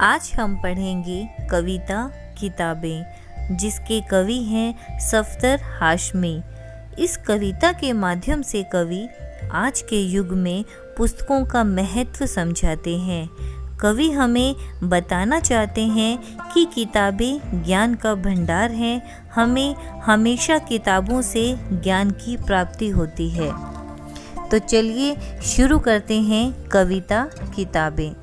आज हम पढ़ेंगे कविता किताबें, जिसके कवि हैं सफदर हाशमी। इस कविता के माध्यम से कवि आज के युग में पुस्तकों का महत्व समझाते हैं। कवि हमें बताना चाहते हैं कि किताबें ज्ञान का भंडार हैं। हमें हमेशा किताबों से ज्ञान की प्राप्ति होती है। तो चलिए शुरू करते हैं कविता किताबें।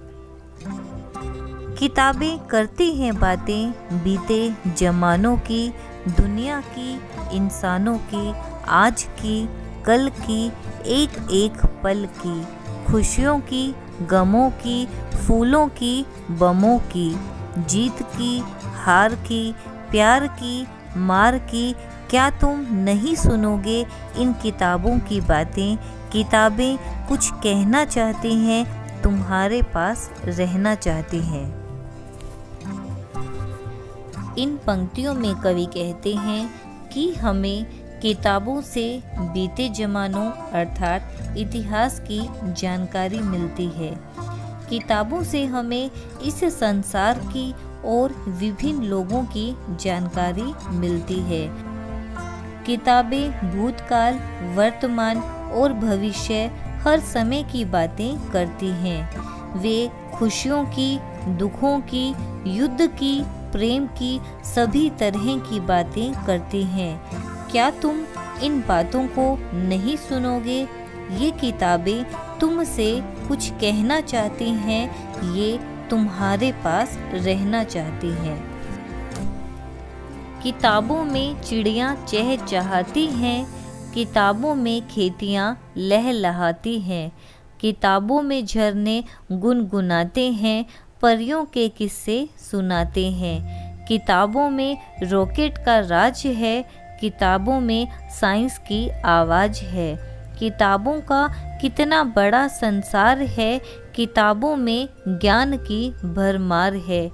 किताबें करती हैं बातें बीते ज़मानों की, दुनिया की, इंसानों की, आज की, कल की, एक एक पल की, खुशियों की, गमों की, फूलों की, बमों की, जीत की, हार की, प्यार की, मार की। क्या तुम नहीं सुनोगे इन किताबों की बातें? किताबें कुछ कहना चाहती हैं, तुम्हारे पास रहना चाहती हैं। इन पंक्तियों में कवि कहते हैं कि हमें किताबों से बीते ज़मानों अर्थात इतिहास की जानकारी मिलती है। किताबों से हमें इस संसार की और विभिन्न लोगों की जानकारी मिलती है। किताबें भूतकाल, वर्तमान और भविष्य हर समय की बातें करती हैं। वे खुशियों की, दुखों की, युद्ध की, प्रेम की, सभी तरह की बातें करती हैं। क्या तुम इन बातों को नहीं सुनोगे? ये किताबें तुमसे कुछ कहना चाहती हैं, ये तुम्हारे पास रहना चाहती हैं। किताबों में चिड़ियाँ चहचहाती हैं, किताबों में खेतियाँ लहलहाती हैं, किताबों में झरने गुनगुनाते हैं, परियों के किस्से सुनाते हैं। किताबों में रॉकेट का राज है, किताबों में साइंस की आवाज़ है। किताबों का कितना बड़ा संसार है, किताबों में ज्ञान की भरमार है।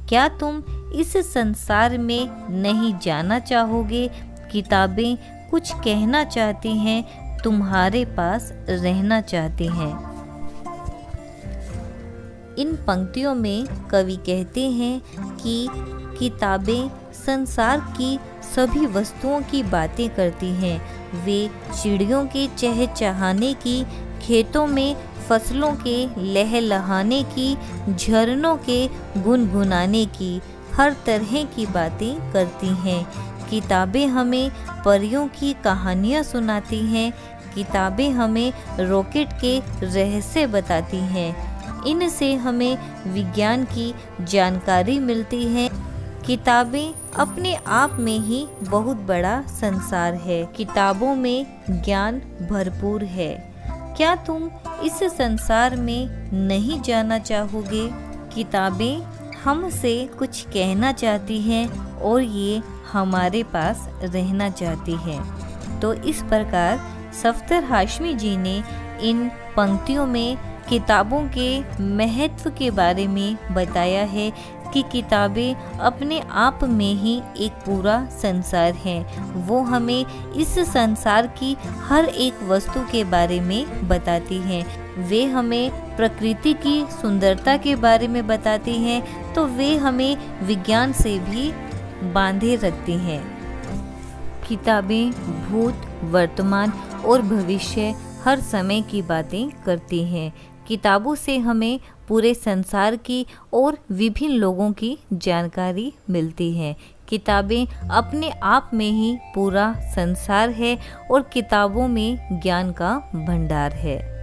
क्या तुम इस संसार में नहीं जाना चाहोगे? किताबें कुछ कहना चाहती हैं, तुम्हारे पास रहना चाहती हैं। इन पंक्तियों में कवि कहते हैं कि किताबें संसार की सभी वस्तुओं की बातें करती हैं। वे चिड़ियों के चहचहाने की, खेतों में फसलों के लहलहाने की, झरनों के गुनगुनाने की, हर तरह की बातें करती हैं। किताबें हमें परियों की कहानियाँ सुनाती हैं। किताबें हमें रॉकेट के रहस्य बताती हैं। इनसे हमें विज्ञान की जानकारी मिलती है। किताबें अपने आप में ही बहुत बड़ा संसार है। किताबों में ज्ञान भरपूर है। क्या तुम इस संसार में नहीं जाना चाहोगे? किताबें हमसे कुछ कहना चाहती हैं और ये हमारे पास रहना चाहती हैं। तो इस प्रकार सफदर हाशमी जी ने इन पंक्तियों में किताबों के महत्व के बारे में बताया है कि किताबें अपने आप में ही एक पूरा संसार हैं। वो हमें इस संसार की हर एक वस्तु के बारे में बताती हैं। वे हमें प्रकृति की सुंदरता के बारे में बताती हैं, तो वे हमें विज्ञान से भी बांधे रखती हैं। किताबें भूत, वर्तमान और भविष्य हर समय की बातें करती हैं। किताबों से हमें पूरे संसार की और विभिन्न लोगों की जानकारी मिलती है। किताबें अपने आप में ही पूरा संसार है और किताबों में ज्ञान का भंडार है।